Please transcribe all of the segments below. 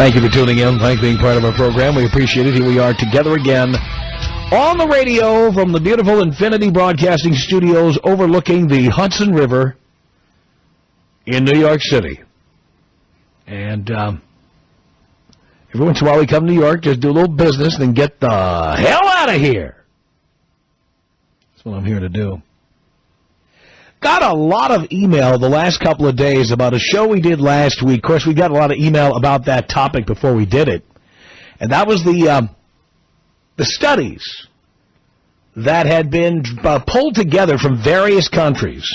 Thank you for tuning in. Thank you for being part of our program. We appreciate it. Here we are together again on the radio from the beautiful Infinity Broadcasting Studios overlooking the Hudson River in New York City. And every once in a while we come to New York, just do a little business, then get the hell out of here. That's what I'm here to do. Got a lot of email the last couple of days about a show we did last week. Of course, we got a lot of email about that topic before we did it. And that was the studies that had been pulled together from various countries.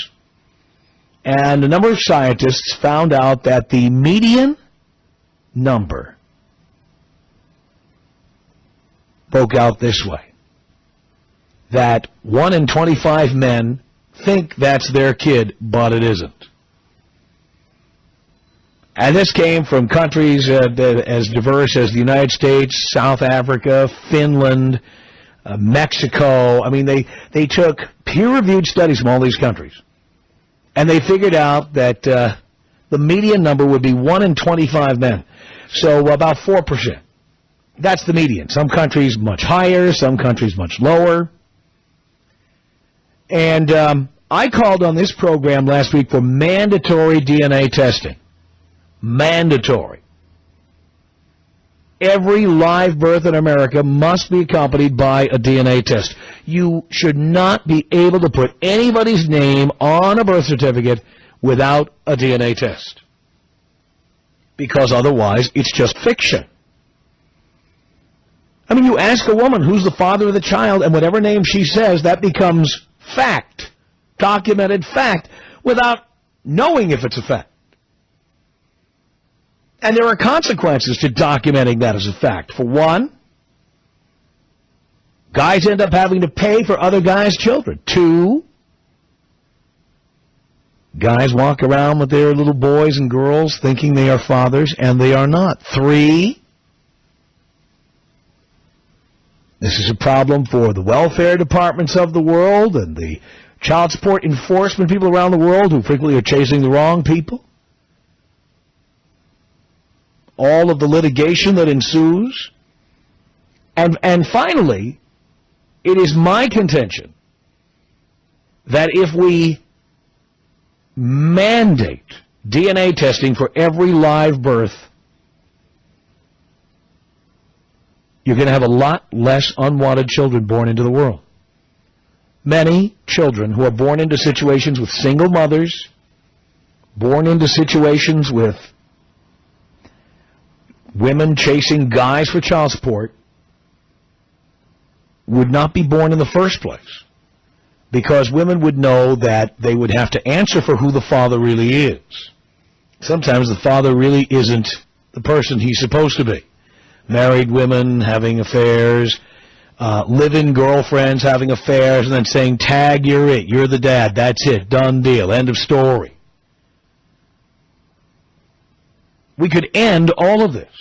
And a number of scientists found out that the median number broke out this way. That 1 in 25 men think that's their kid, but it isn't. And this came from countries as diverse as the United States, South Africa, Finland, Mexico. I mean, they took peer-reviewed studies from all these countries, and they figured out that the median number would be 1 in 25 men, so about 4%. That's the median. Some countries much higher, some countries much lower. And I called on this program last week for mandatory DNA testing. Mandatory. Every live birth in America must be accompanied by a DNA test. You should not be able to put anybody's name on a birth certificate without a DNA test, because otherwise it's just fiction. I mean, you ask a woman who's the father of the child, and whatever name she says, that becomes fact, documented fact, without knowing if it's a fact. And there are consequences to documenting that as a fact. For one, guys end up having to pay for other guys' children. 2, guys walk around with their little boys and girls thinking they are fathers, and they are not. 3, this is a problem for the welfare departments of the world and the child support enforcement people around the world who frequently are chasing the wrong people. All of the litigation that ensues. And finally, it is my contention that if we mandate DNA testing for every live birth, you're going to have a lot less unwanted children born into the world. Many children who are born into situations with single mothers, born into situations with women chasing guys for child support, would not be born in the first place, because women would know that they would have to answer for who the father really is. Sometimes the father really isn't the person he's supposed to be. Married women having affairs, live-in girlfriends having affairs, and then saying, tag, you're it, you're the dad, that's it, done deal, end of story. We could end all of this,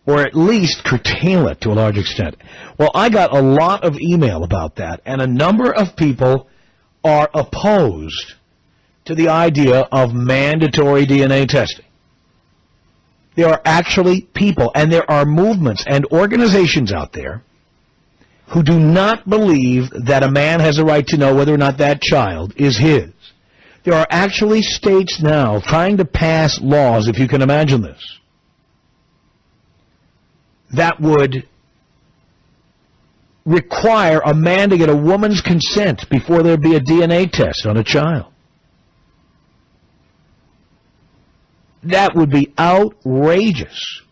or at least curtail it to a large extent. Well, I got a lot of email about that, and a number of people are opposed to the idea of mandatory DNA testing. There are actually people, and there are movements and organizations out there who do not believe that a man has a right to know whether or not that child is his. There are actually states now trying to pass laws, if you can imagine this, that would require a man to get a woman's consent before there be a DNA test on a child. That would be outrageous.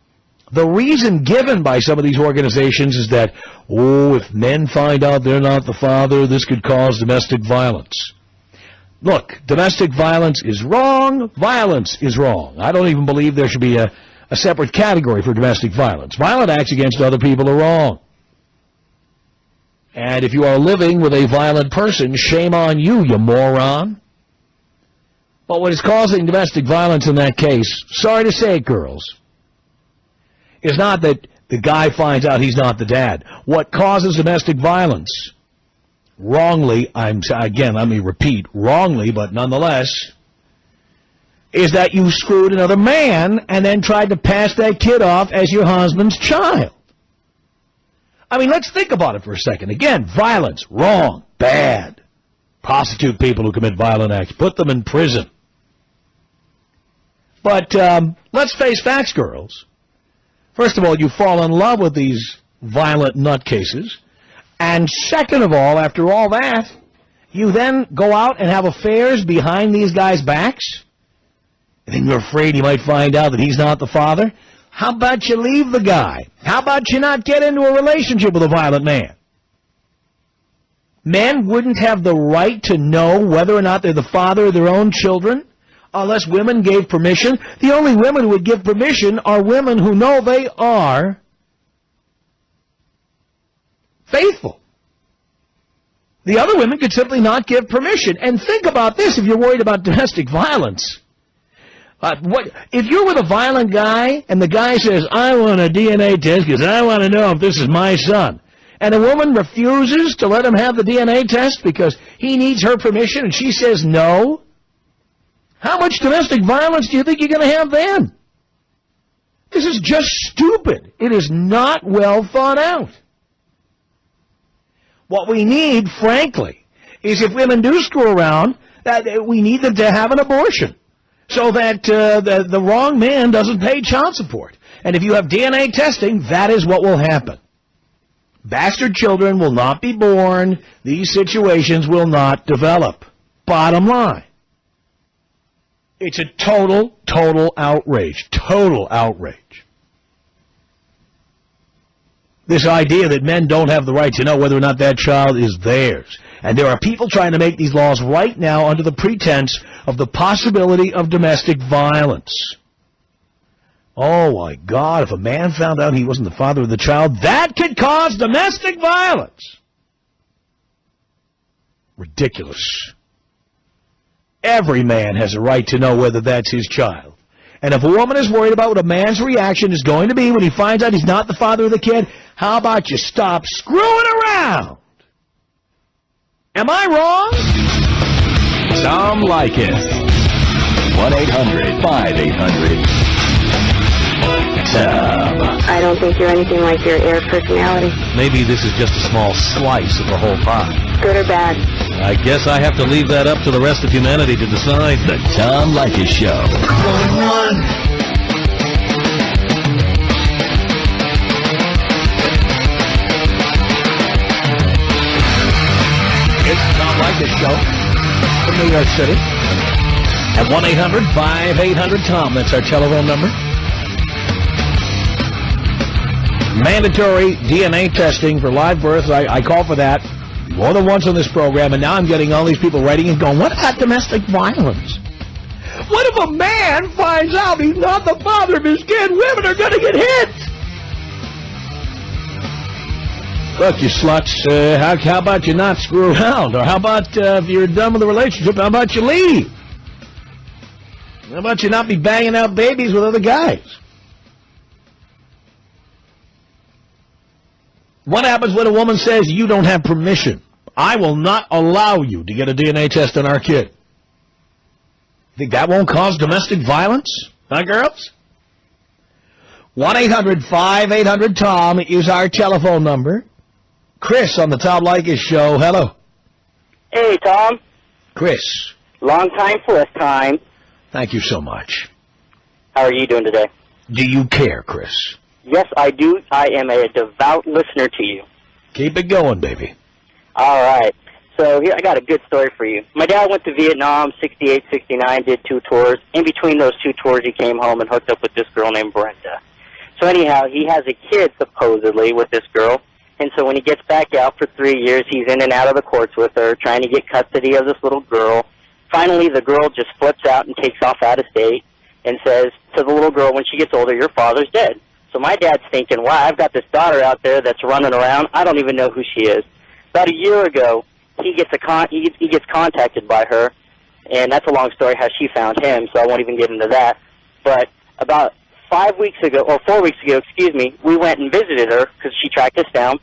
The reason given by some of these organizations is that, if men find out they're not the father, this could cause domestic violence. Look, domestic violence is wrong. Violence is wrong. I don't even believe there should be a separate category for domestic violence. Violent acts against other people are wrong. And if you are living with a violent person, shame on you, you moron. But what is causing domestic violence in that case, sorry to say it, girls, is not that the guy finds out he's not the dad. What causes domestic violence, wrongly, let me repeat, wrongly, but nonetheless, is that you screwed another man and then tried to pass that kid off as your husband's child. I mean, let's think about it for a second. Again, violence, wrong, bad. Prosecute people who commit violent acts. Put them in prison. But let's face facts, girls. First of all, you fall in love with these violent nutcases. And second of all, after all that, you then go out and have affairs behind these guys' backs? And then you're afraid you might find out that he's not the father? How about you leave the guy? How about you not get into a relationship with a violent man? Men wouldn't have the right to know whether or not they're the father of their own children unless women gave permission. The only women who would give permission are women who know they are faithful. The other women could simply not give permission. And think about this if you're worried about domestic violence. If you're with a violent guy and the guy says, I want a DNA test because I want to know if this is my son, and a woman refuses to let him have the DNA test because he needs her permission and she says no, how much domestic violence do you think you're going to have then? This is just stupid. It is not well thought out. What we need, frankly, is if women do screw around, that we need them to have an abortion so that the wrong man doesn't pay child support. And if you have DNA testing, that is what will happen. Bastard children will not be born. These situations will not develop. Bottom line. It's a total outrage. Total outrage. This idea that men don't have the right to know whether or not that child is theirs. And there are people trying to make these laws right now under the pretense of the possibility of domestic violence. Oh, my God, if a man found out he wasn't the father of the child, that could cause domestic violence. Ridiculous. Every man has a right to know whether that's his child. And if a woman is worried about what a man's reaction is going to be when he finds out he's not the father of the kid, how about you stop screwing around? Am I wrong? Tom Leykis. 1-800-5800-TOM. I don't think you're anything like your air personality. Maybe this is just a small slice of the whole pie. Good or bad? I guess I have to leave that up to the rest of humanity to decide. The Tom Leykis Show. It's the Tom Leykis Show from New York City. At 1-800-5800-TOM. That's our telephone number. Mandatory DNA testing for live births. I call for that more than once on this program, and now I'm getting all these people writing and going, what about domestic violence? What if a man finds out he's not the father of his kid? Women are going to get hit. Look, you sluts, how about you not screw around? Or how about if you're done with the relationship, how about you leave? How about you not be banging out babies with other guys? What happens when a woman says, you don't have permission? I will not allow you to get a DNA test on our kid. Think that won't cause domestic violence? Huh, girls? 1-800-5800-TOM is our telephone number. Chris on the Tom Leykis Show. Hello. Hey, Tom. Chris. Long time, first time. Thank you so much. How are you doing today? Do you care, Chris? Yes, I do. I am a devout listener to you. Keep it going, baby. All right. So here, I got a good story for you. My dad went to Vietnam, 68, 69, did 2 tours. In between those 2 tours, he came home and hooked up with this girl named Brenda. So anyhow, he has a kid, supposedly, with this girl. And so when he gets back out for 3 years, he's in and out of the courts with her, trying to get custody of this little girl. Finally, the girl just flips out and takes off out of state and says to the little girl when she gets older, your father's dead. So my dad's thinking, wow, I've got this daughter out there that's running around. I don't even know who she is. About a year ago, he gets contacted by her, and that's a long story how she found him, so I won't even get into that. But about 4 weeks ago, we went and visited her because she tracked us down.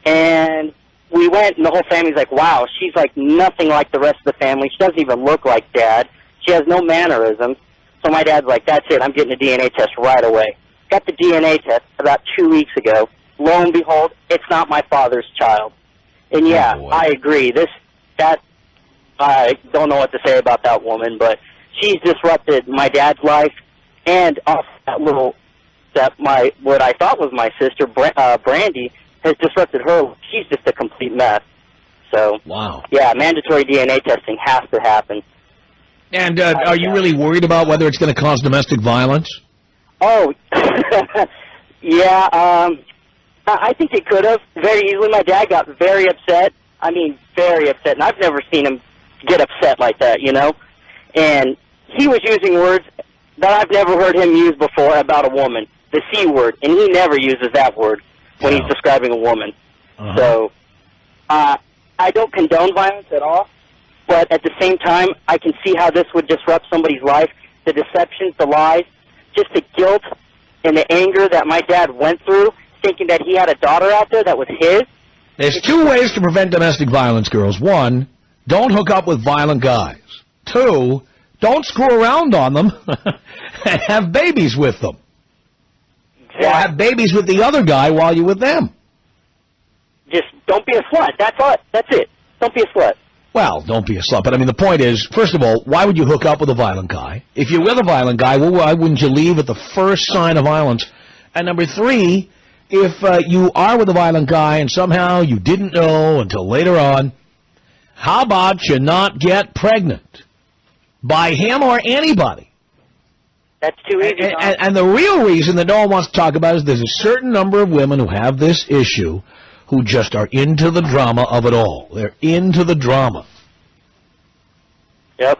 And we went, and the whole family's like, wow, she's like nothing like the rest of the family. She doesn't even look like Dad. She has no mannerisms. So my dad's like, that's it, I'm getting a DNA test right away. Got the DNA test about 2 weeks ago. Lo and behold, it's not my father's child. And yeah, boy. I agree. I don't know what to say about that woman, but she's disrupted my dad's life, and off what I thought was my sister, Brandy, has disrupted her. She's just a complete mess. So, Wow. yeah, mandatory DNA testing has to happen. And are you really worried about whether it's going to cause domestic violence? Oh, yeah, I think it could have very easily. My dad got very upset. I mean, very upset, and I've never seen him get upset like that, you know? And he was using words that I've never heard him use before about a woman, the C word, and he never uses that word when he's describing a woman. Uh-huh. So I don't condone violence at all, but at the same time, I can see how this would disrupt somebody's life, the deceptions, the lies, just the guilt and the anger that my dad went through, thinking that he had a daughter out there that was his. There's two ways to prevent domestic violence, girls. One, don't hook up with violent guys. Two, don't screw around on them and have babies with them. Or have babies with the other guy while you're with them. Just don't be a slut. That's all. That's it. Don't be a slut. Well, don't be a slut. But, I mean, the point is, first of all, why would you hook up with a violent guy? If you're with a violent guy, well, why wouldn't you leave at the first sign of violence? And number three, if you are with a violent guy and somehow you didn't know until later on, how about you not get pregnant by him or anybody? That's too easy. And the real reason that no one wants to talk about is there's a certain number of women who have this issue who just are into the drama of it all. They're into the drama. Yep.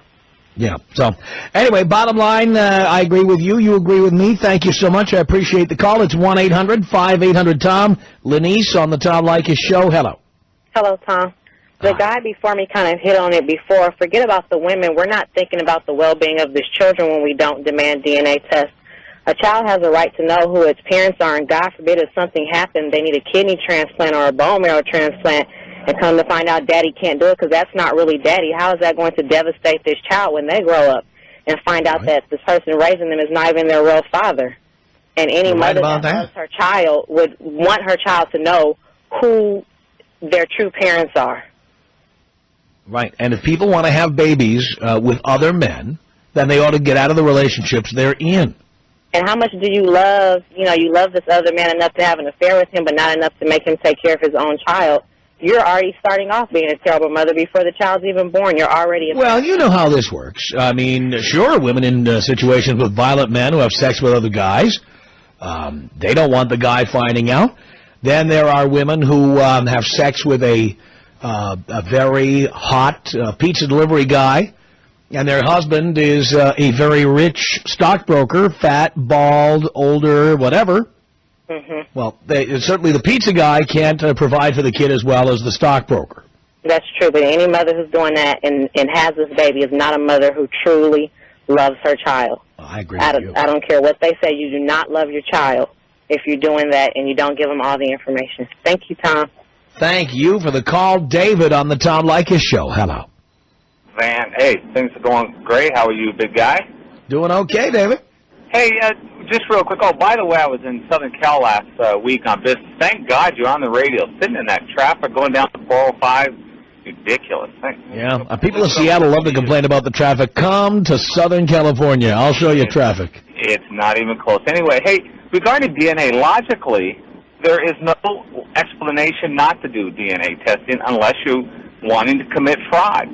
Yeah. So, anyway, bottom line, I agree with you. You agree with me. Thank you so much. I appreciate the call. It's 1-800-5800-TOM. Lenise on the Tom Leykis Show. Hello. Hello, Tom. The guy before me kind of hit on it before. Forget about the women. We're not thinking about the well-being of these children when we don't demand DNA tests. A child has a right to know who its parents are, and God forbid if something happened, they need a kidney transplant or a bone marrow transplant, and come to find out daddy can't do it because that's not really daddy. How is that going to devastate this child when they grow up and find out that this person raising them is not even their real father? And any mother that loves her child would want her child to know who their true parents are. Right. And if people want to have babies with other men, then they ought to get out of the relationships they're in. And how much do you love, you love this other man enough to have an affair with him, but not enough to make him take care of his own child? You're already starting off being a terrible mother before the child's even born. You're already... Well, you know how this works. I mean, sure, women in situations with violent men who have sex with other guys, they don't want the guy finding out. Then there are women who have sex with a very hot pizza delivery guy, and their husband is a very rich stockbroker, fat, bald, older, whatever. Mm-hmm. Well, certainly the pizza guy can't provide for the kid as well as the stockbroker. That's true, but any mother who's doing that and has this baby is not a mother who truly loves her child. I agree with you. I don't care what they say. You do not love your child if you're doing that and you don't give them all the information. Thank you, Tom. Thank you for the call. David on the Tom Leykis Show. Hello. Van, hey, things are going great. How are you, big guy? Doing okay, David. Hey, just real quick. Oh, by the way, I was in Southern Cal last week on business. Thank God you're on the radio. Sitting in that traffic going down to 405, ridiculous. Yeah, people in Seattle love to complain about the traffic. Come to Southern California. I'll show you traffic. It's not even close. Anyway, hey, regarding DNA, logically, there is no explanation not to do DNA testing unless you're wanting to commit fraud.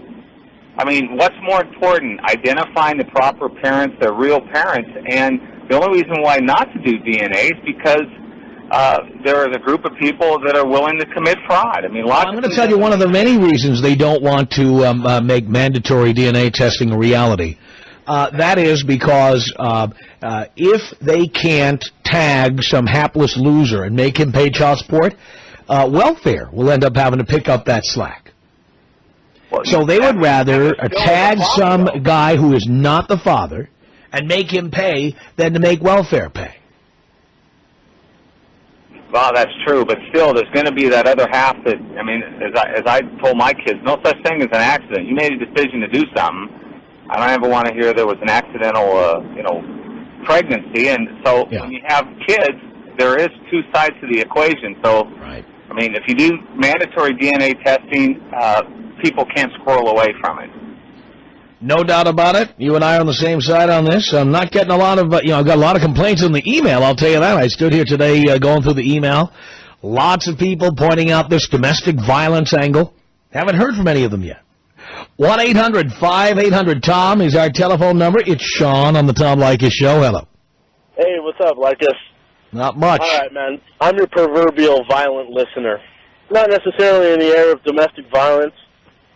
I mean, what's more important, identifying the proper parents, their real parents, and the only reason why not to do DNA is because there is a group of people that are willing to commit fraud. I mean, I'm going to tell you one of the many reasons they don't want to make mandatory DNA testing a reality. That is because if they can't tag some hapless loser and make him pay child support, welfare will end up having to pick up that slack. Well, so they would rather tag some guy who is not the father and make him pay than to make welfare pay. Well, that's true, but still, there's going to be that other half that, I mean, as I told my kids, no such thing as an accident. You made a decision to do something, I don't ever want to hear there was an accidental, pregnancy. And so when you have kids, there is two sides to the equation. So, right. I mean, if you do mandatory DNA testing, people can't squirrel away from it. No doubt about it. You and I are on the same side on this. I'm not getting a lot of, I've got a lot of complaints in the email, I'll tell you that. I stood here today going through the email. Lots of people pointing out this domestic violence angle. Haven't heard from any of them yet. 1-800-5800-TOM is our telephone number. It's Sean on the Tom Leykis Show. Hello. Hey, what's up, Leykis? Not much. All right, man. I'm your proverbial violent listener. Not necessarily in the area of domestic violence,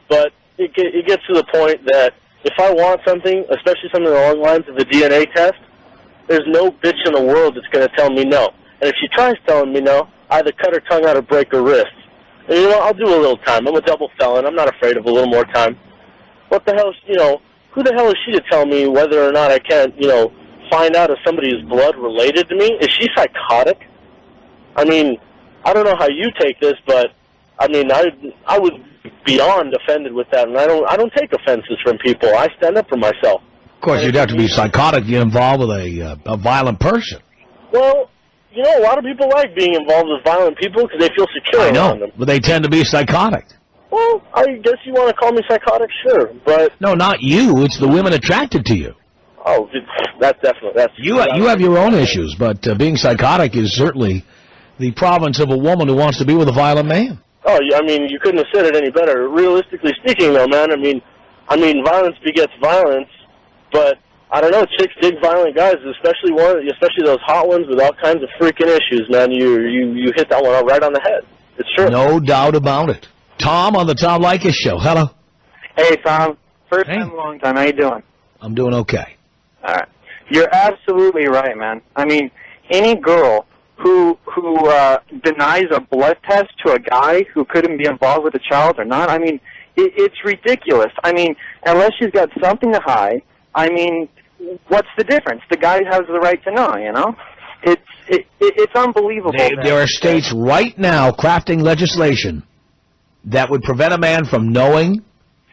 but it gets to the point that if I want something, especially something along the lines of the DNA test, there's no bitch in the world that's going to tell me no. And if she tries telling me no, I either cut her tongue out or break her wrist. And, I'll do a little time. I'm a double felon. I'm not afraid of a little more time. What the hell, who the hell is she to tell me whether or not I can't, find out if somebody is blood related to me? Is she psychotic? I mean, I don't know how you take this, but, I mean, I would beyond offended with that, and I don't take offenses from people. I stand up for myself. Of course, you'd have to be psychotic to get involved with a violent person. Well, a lot of people like being involved with violent people because they feel secure around them. But they tend to be psychotic. Well, I guess you want to call me psychotic, sure, but... No, not you. It's the women attracted to you. Oh, that's definitely... You have your own issues, but being psychotic is certainly the province of a woman who wants to be with a violent man. Oh, I mean, you couldn't have said it any better. Realistically speaking, though, man, I mean, violence begets violence, but I don't know, chicks dig violent guys, especially those hot ones with all kinds of freaking issues, man. You hit that one right on the head. It's true. No doubt about it. Tom on the Tom Leykis Show. Hello. Hey, Tom. First time, long time. How you doing? I'm doing okay. All right. You're absolutely right, man. I mean, any girl who denies a blood test to a guy who couldn't be involved with a child or not, I mean, it's ridiculous. I mean, unless she's got something to hide, I mean, what's the difference? The guy has the right to know, It's unbelievable. There are states right now crafting legislation that would prevent a man from knowing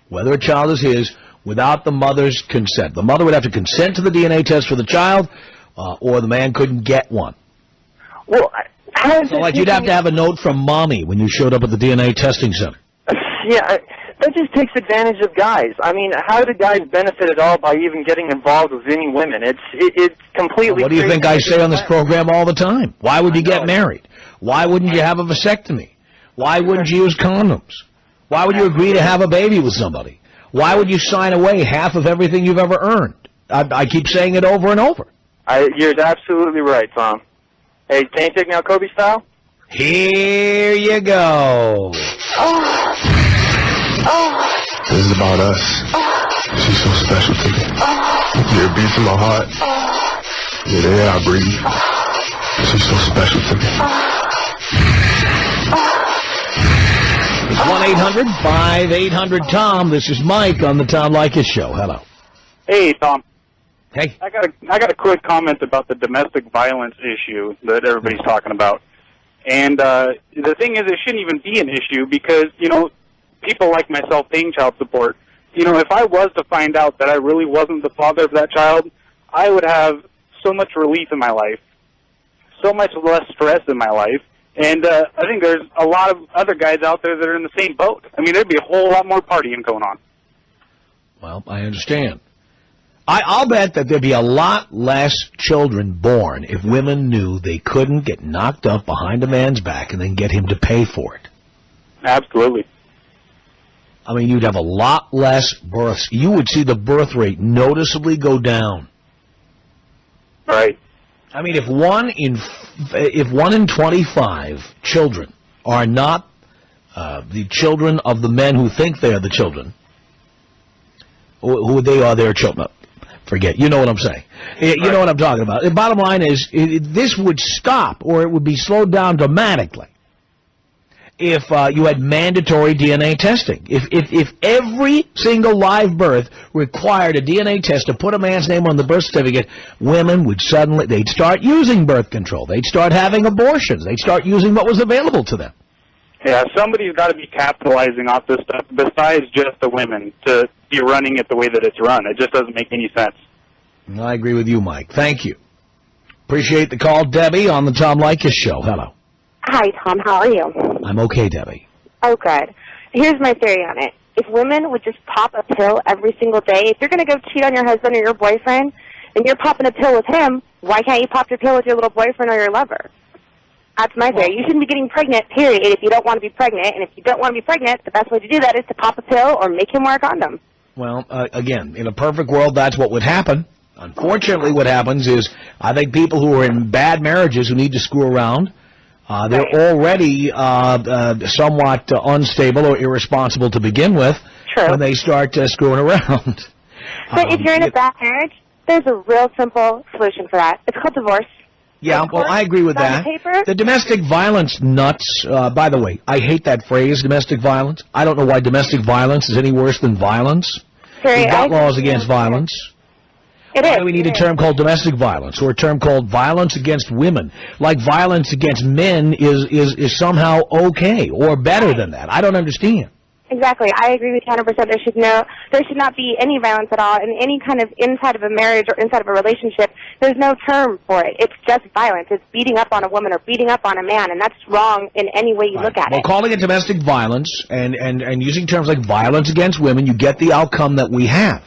whether a child is his without the mother's consent. The mother would have to consent to the DNA test for the child, or the man couldn't get one. Well, how is so you'd have to have a note from mommy when you showed up at the DNA testing center. Yeah, that just takes advantage of guys. I mean, how do guys benefit at all by even getting involved with any women? It's completely. What do you think I say on this program all the time? Why would you get married? Why wouldn't you have a vasectomy? Why wouldn't you use condoms? Why would you agree to have a baby with somebody? Why would you sign away half of everything you've ever earned? I keep saying it over and over. You're absolutely right, Tom. Hey, can you take me out Kobe style? Here you go. This is about us. She's so special to me. Yeah, it beats in my heart. Yeah, the air I breathe. She's so special to me. 1-800-5800-TOM. This is Mike on the Tom Leykis Show. Hello. Hey, Tom. Hey. I got a quick comment about the domestic violence issue that everybody's talking about. And the thing is, it shouldn't even be an issue because, people like myself paying child support, if I was to find out that I really wasn't the father of that child, I would have so much relief in my life, so much less stress in my life. And I think there's a lot of other guys out there that are in the same boat. I mean, there'd be a whole lot more partying going on. Well, I understand. I'll bet that there'd be a lot less children born if women knew they couldn't get knocked up behind a man's back and then get him to pay for it. Absolutely. I mean, you'd have a lot less births. You would see the birth rate noticeably go down. Right. I mean, if one in 25 children are not the children of the men who think they are the children, who they are their children. Forget. You know what I'm saying. You know what I'm talking about. The bottom line is this would stop, or it would be slowed down dramatically if you had mandatory DNA testing. If every single live birth required a DNA test to put a man's name on the birth certificate, women would they'd start using birth control. They'd start having abortions. They'd start using what was available to them. Yeah, somebody's got to be capitalizing off this stuff besides just the women to be running it the way that it's run. It just doesn't make any sense. I agree with you, Mike. Thank you. Appreciate the call. Debbie on the Tom Leykis Show. Hello. Hi, Tom. How are you? I'm okay, Debbie. Oh, good. Here's my theory on it. If women would just pop a pill every single day, if you're going to go cheat on your husband or your boyfriend, and you're popping a pill with him, why can't you pop your pill with your little boyfriend or your lover? That's my theory. You shouldn't be getting pregnant, period, if you don't want to be pregnant. And if you don't want to be pregnant, the best way to do that is to pop a pill or make him wear a condom. Well, again, in a perfect world, that's what would happen. Unfortunately, what happens is I think people who are in bad marriages who need to screw around, they're already somewhat unstable or irresponsible to begin with when they start screwing around. But if you're in a bad marriage, there's a real simple solution for that. It's called divorce. Yeah, well, I agree with that. The domestic violence nuts, by the way, I hate that phrase, domestic violence. I don't know why domestic violence is any worse than violence. We've got laws against violence. Why do we need a term called domestic violence or a term called violence against women? Like violence against men is somehow okay or better than that. I don't understand. Exactly. I agree with you 100%. There should not be any violence at all in any kind of inside of a marriage or inside of a relationship. There's no term for it. It's just violence. It's beating up on a woman or beating up on a man, and that's wrong in any way you look at it. Calling it domestic violence and using terms like violence against women, you get the outcome that we have,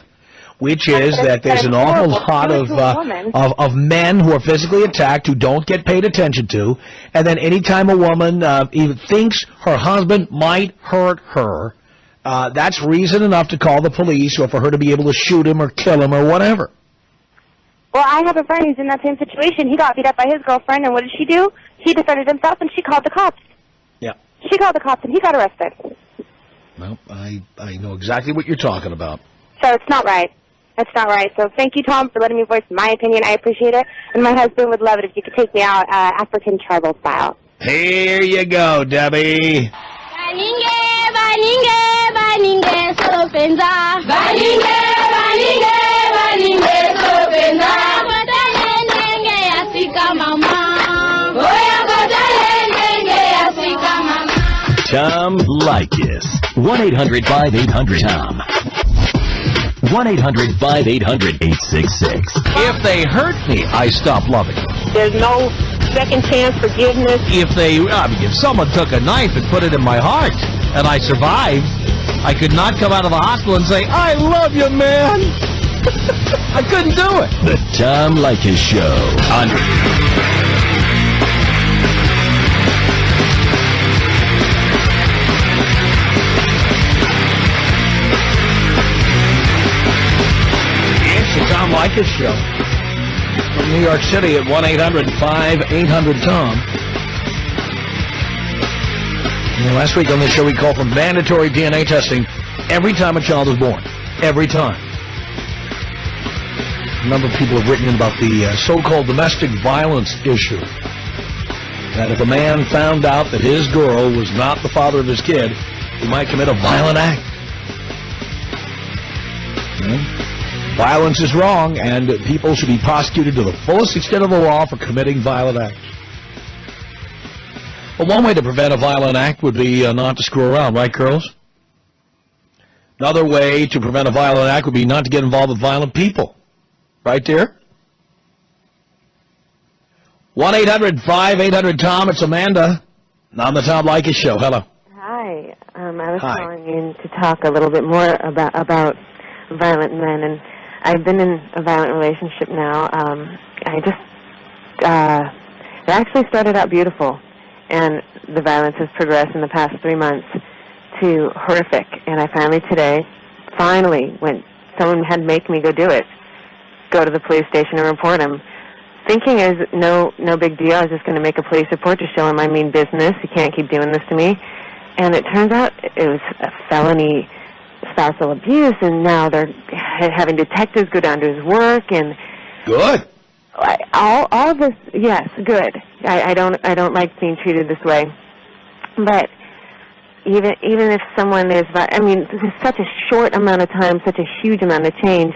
which is that there's an awful lot of men who are physically attacked who don't get paid attention to, and then anytime a woman even thinks her husband might hurt her, that's reason enough to call the police or for her to be able to shoot him or kill him or whatever. Well, I have a friend who's in that same situation. He got beat up by his girlfriend, and what did she do? He defended himself, and she called the cops. Yeah. She called the cops, and he got arrested. Well, I know exactly what you're talking about. So it's not right. That's not right. So thank you, Tom, for letting me voice my opinion. I appreciate it. And my husband would love it if you could take me out African tribal style. Here you go, Debbie. Tom Leykis. 1-800-5800-TOM. 1-800-5800-866. If they hurt me, I stop loving them. There's no second chance forgiveness. If someone took a knife and put it in my heart and I survived, I could not come out of the hospital and say, I love you, man. I couldn't do it. The Tom Leykis Show. It's the Tom Leykis Show. From New York City at 1-800-5800-TOM. Last week on this show we called for mandatory DNA testing every time a child is born. Every time. A number of people have written in about the so-called domestic violence issue. That if a man found out that his girl was not the father of his kid, he might commit a violent act. Violence is wrong, and people should be prosecuted to the fullest extent of the law for committing violent acts. Well, one way to prevent a violent act would be not to screw around, right, girls? Another way to prevent a violent act would be not to get involved with violent people. Right, dear? 1-800-5800-TOM. It's Amanda on the Tom Leykis Show. Hello. Hi. I was calling in to talk a little bit more about violent men, and I've been in a violent relationship now. It actually started out beautiful, and the violence has progressed in the past 3 months to horrific. And I finally, when someone had to make me go do it, go to the police station and report him, thinking is no big deal. I was just going to make a police report to show him I mean business. You can't keep doing this to me. And it turns out it was a felony spousal abuse, and now they're having detectives go down to his work, and good. All this, yes, good. I don't like being treated this way, but even if someone is, there's such a short amount of time, such a huge amount of change.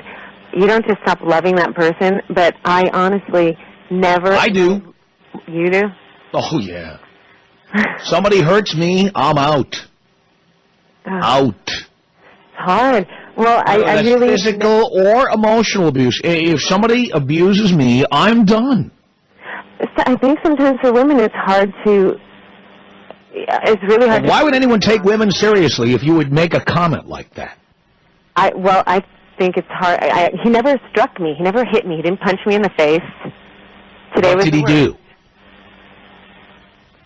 You don't just stop loving that person, but I honestly never. I do. You do? Oh, yeah. Somebody hurts me, I'm out. Out. It's hard. Well, I That's really... physical or emotional abuse. If somebody abuses me, I'm done. I think sometimes for women it's hard to... It's really hard Why would anyone take women seriously if you would make a comment like that? I think it's hard. He never struck me. He never hit me. He didn't punch me in the face. Today What was did he do?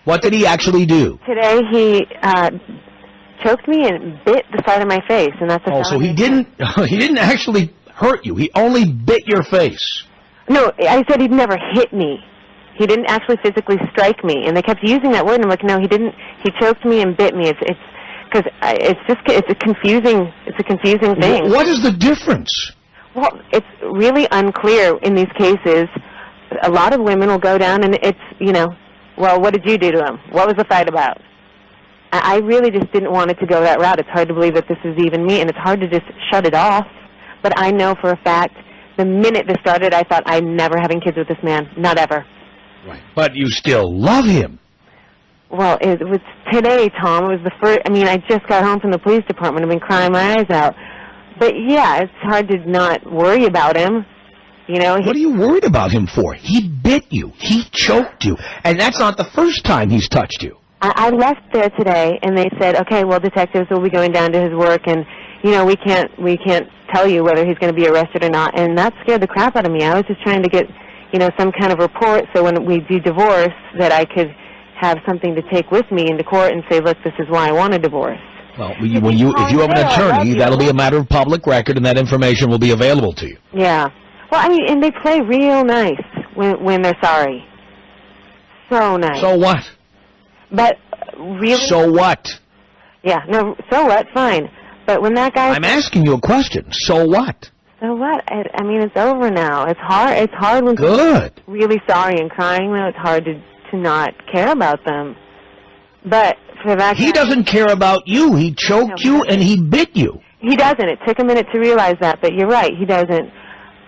What did he actually do? Today he choked me and bit the side of my face, and that's a Oh, so felony. he didn't actually hurt you. He only bit your face. No, I said he'd never hit me. He didn't actually physically strike me, and they kept using that word. And I'm like, no, he didn't. He choked me and bit me. It's a confusing thing. What is the difference? Well, it's really unclear in these cases. A lot of women will go down and it's, well, what did you do to him? What was the fight about? I really just didn't want it to go that route. It's hard to believe that this is even me, and it's hard to just shut it off. But I know for a fact, the minute this started, I thought, I'm never having kids with this man. Not ever. Right. But you still love him. Well, it was today, Tom. It was the first. I mean, I just got home from the police department. I've been crying my eyes out. But yeah, it's hard to not worry about him. What are you worried about him for? He bit you. He choked you. And that's not the first time he's touched you. I left there today, and they said, okay, well, detectives will be going down to his work, and we can't tell you whether he's going to be arrested or not. And that scared the crap out of me. I was just trying to get, some kind of report so when we do divorce that I could have something to take with me into court and say, look, this is why I want a divorce. Well, if you have an attorney, that'll be a matter of public record, and that information will be available to you. Yeah. Well, I mean, and they play real nice when they're sorry. So nice. So what? But really... So what? Yeah, no, so what? Fine. But when that guy... I'm asking you a question. So what? So what? I mean, it's over now. It's hard when people are really sorry and crying, though. It's hard to not care about them. But for that He doesn't care about you. He choked you and he bit you. He doesn't. It took a minute to realize that, but you're right. He doesn't.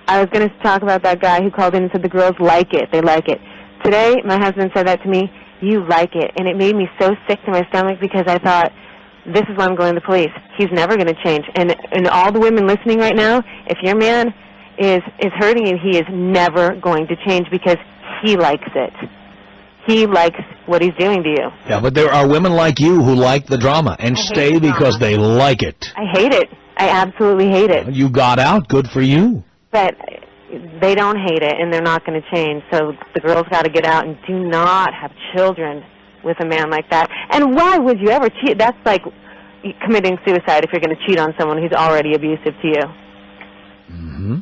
I was going to talk about that guy who called in and said the girls like it. They like it. Today, my husband said that to me. You like it. And it made me so sick to my stomach because I thought, this is why I'm going to the police. He's never going to change. And all the women listening right now, if your man is hurting you, he is never going to change because he likes it. He likes what he's doing to you. Yeah, but there are women like you who like the drama and stay because they like it. I hate it. I absolutely hate it. You got out. Good for you. But they don't hate it, and they're not going to change. So the girls got to get out and do not have children with a man like that. And why would you ever cheat? That's like committing suicide if you're going to cheat on someone who's already abusive to you. Mm-hmm.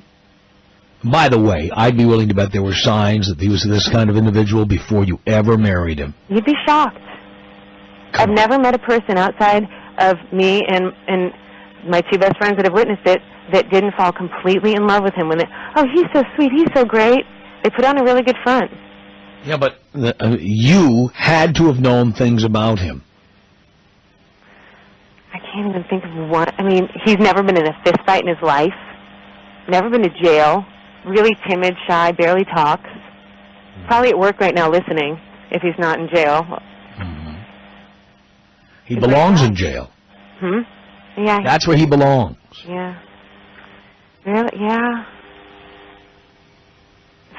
By the way, I'd be willing to bet there were signs that he was this kind of individual before you ever married him. You'd be shocked. I've never met a person outside of me and my two best friends that have witnessed it that didn't fall completely in love with him. When he's so sweet, he's so great. They put on a really good front. Yeah, but you had to have known things about him. I can't even think of one. I mean, he's never been in a fist fight in his life. Never been to jail. Really timid, shy, barely talks. Probably at work right now listening if he's not in jail. Mm-hmm. He belongs in jail. Yeah. That's where he belongs. Yeah. Really? Yeah.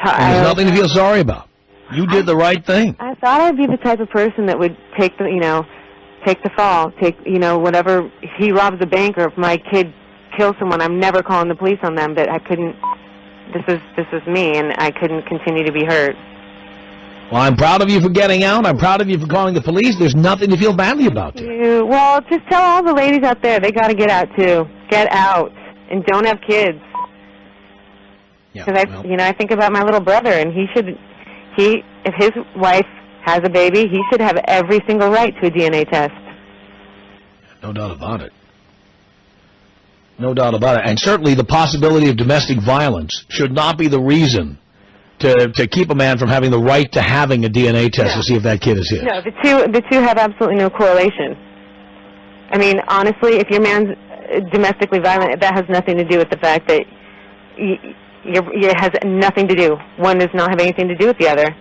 And there's nothing to feel sorry about. You did the right thing. I thought I'd be the type of person that would take the fall. Whatever. If he robs a bank or if my kid kills someone, I'm never calling the police on them. But I couldn't. This is me, and I couldn't continue to be hurt. Well, I'm proud of you for getting out. I'm proud of you for calling the police. There's nothing to feel badly about there. Well, just tell all the ladies out there they got to get out too. Get out and don't have kids. Yeah. Because I think about my little brother, and if his wife has a baby, he should have every single right to a DNA test. No doubt about it. No doubt about it. And certainly the possibility of domestic violence should not be the reason to keep a man from having the right to having a DNA test to see if that kid is his. No, the two have absolutely no correlation. I mean, honestly, if your man's domestically violent, that has nothing to do with the fact that it has nothing to do. One does not have anything to do with the other.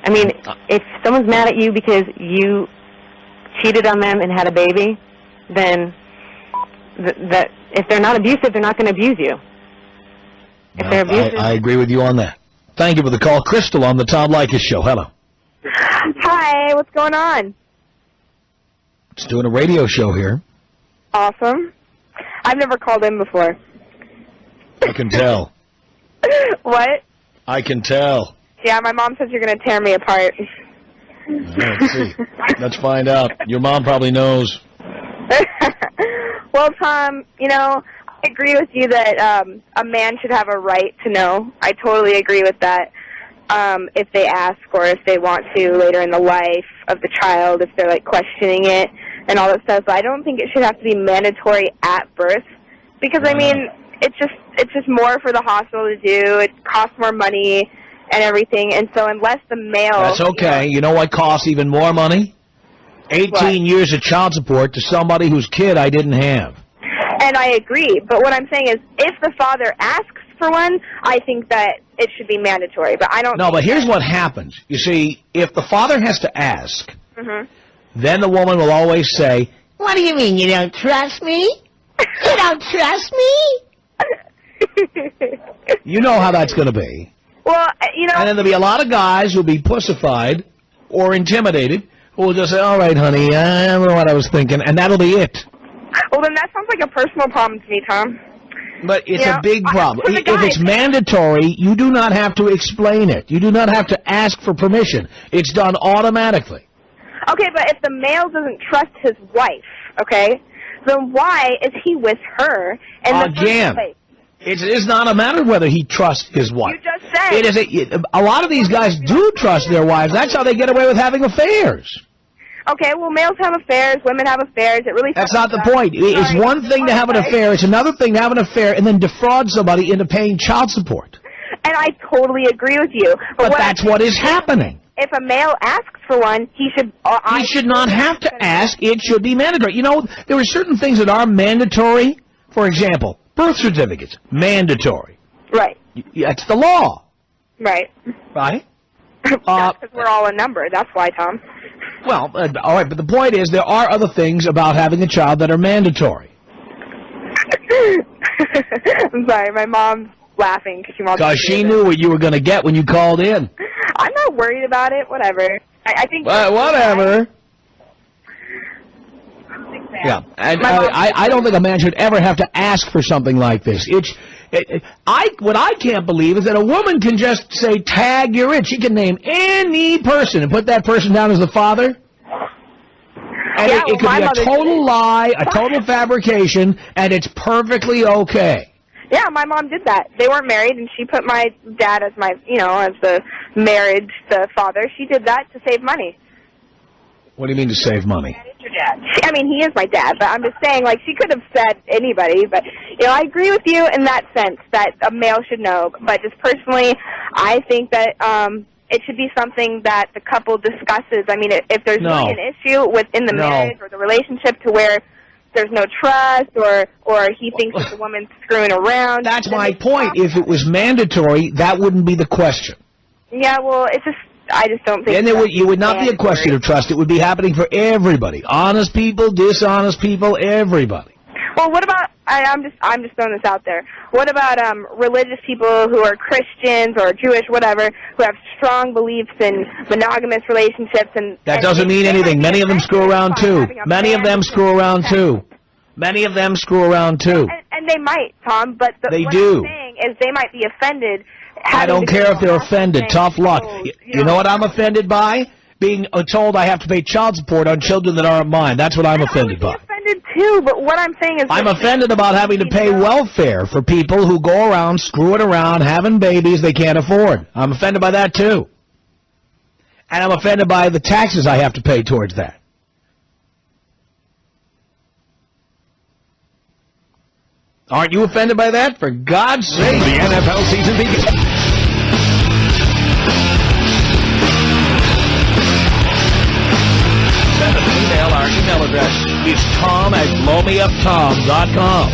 I mean, if someone's mad at you because you cheated on them and had a baby, then that if they're not abusive, they're not going to abuse you. If they're abusive, I agree with you on that. Thank you for the call. Crystal on the Tom Leykis Show. Hello. Hi, what's going on? Just doing a radio show here. Awesome. I've never called in before. I can tell. What? I can tell. Yeah, my mom says you're going to tear me apart. Let's see. Let's find out. Your mom probably knows. Well, Tom, you know, I agree with you that a man should have a right to know. I totally agree with that. If they ask or if they want to later in the life of the child, if they're, like, questioning it and all that stuff. But I don't think it should have to be mandatory at birth because, I mean, it's just more for the hospital to do. It costs more money and everything. And so unless the male... That's okay. You know what costs even more money? 18 years of child support to somebody whose kid I didn't have. And I agree. But what I'm saying is if the father asks for one, I think that it should be mandatory. But I don't... No, but here's what happens. You see, if the father has to ask, Mm-hmm. then the woman will always say, What do you mean, you don't trust me? You don't trust me? you know how that's going to be. Well, you know... And then there'll be a lot of guys who'll be pussified or intimidated who will just say, all right, honey, I don't know what I was thinking, and that'll be it. Well, then that sounds like a personal problem to me, Tom. But it's You know, a big problem. for the If guys- it's mandatory, you do not have to explain it. You do not have to ask for permission. It's done automatically. Okay, but if the male doesn't trust his wife, okay, then why is he with her in the Again, first place? it is not a matter of whether he trusts his wife. You just said. It is a lot of these guys do trust their wives. That's how they get away with having affairs. Okay, well, males have affairs, women have affairs. It really... That's not the point. It's one thing to have an affair. It's another thing to have an affair and then defraud somebody into paying child support. And I totally agree with you. But that's what is happening. If a male asks for one, he should... He should not have to ask. It should be mandatory. You know, there are certain things that are mandatory. For example, birth certificates. Mandatory. Right. That's the law. Right. Right? Because we're all a number. That's why, Tom. Well, all right, but the point is there are other things about having a child that are mandatory. I'm sorry, my mom's laughing because she wants Because to she knew what you were going to get when you called in. I'm not worried about it. Whatever. I think... Whatever. Yeah, and I don't think a man should ever have to ask for something like this. What I can't believe is that a woman can just say, tag, you're it. She can name any person and put that person down as the father. And Yeah, it could be a total lie, a total fabrication, and it's perfectly okay. Yeah, my mom did that. They weren't married, and she put my dad as my, as the marriage, the father. She did that to save money. What do you mean to save money? Your dad. I mean, he is my dad, but I'm just saying, like, she could have said anybody, but, I agree with you in that sense, that a male should know, but just personally, I think that it should be something that the couple discusses. I mean, if there's really an issue within the marriage or the relationship to where there's no trust or he thinks that the woman's screwing around. That's my point. If it was mandatory, that wouldn't be the question. Yeah, well, it's just... I just don't think... Then it would not be a question of trust. It would be happening for everybody. Honest people, dishonest people, everybody. Well, what about... I'm just throwing this out there. What about religious people who are Christians or Jewish, whatever, who have strong beliefs in monogamous relationships and... That doesn't mean anything. Many of them screw around, too. Many of them screw around, too. Many of them screw around, too. And they might, Tom, but what I'm saying is they might be offended... I don't care if they're offended. Tough luck. You know what I'm offended by? Being told I have to pay child support on children that aren't mine. That's what I'm offended by. I'm offended, too, but what I'm saying is... I'm offended about having to pay welfare for people who go around screwing around, having babies they can't afford. I'm offended by that, too. And I'm offended by the taxes I have to pay towards that. Aren't you offended by that? For God's sake. The NFL season begins. Send us an email. Our email address is tom@blowmeuptom.com.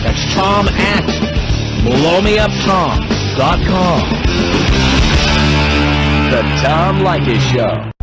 That's tom@blowmeuptom.com. The Tom Leykis Show.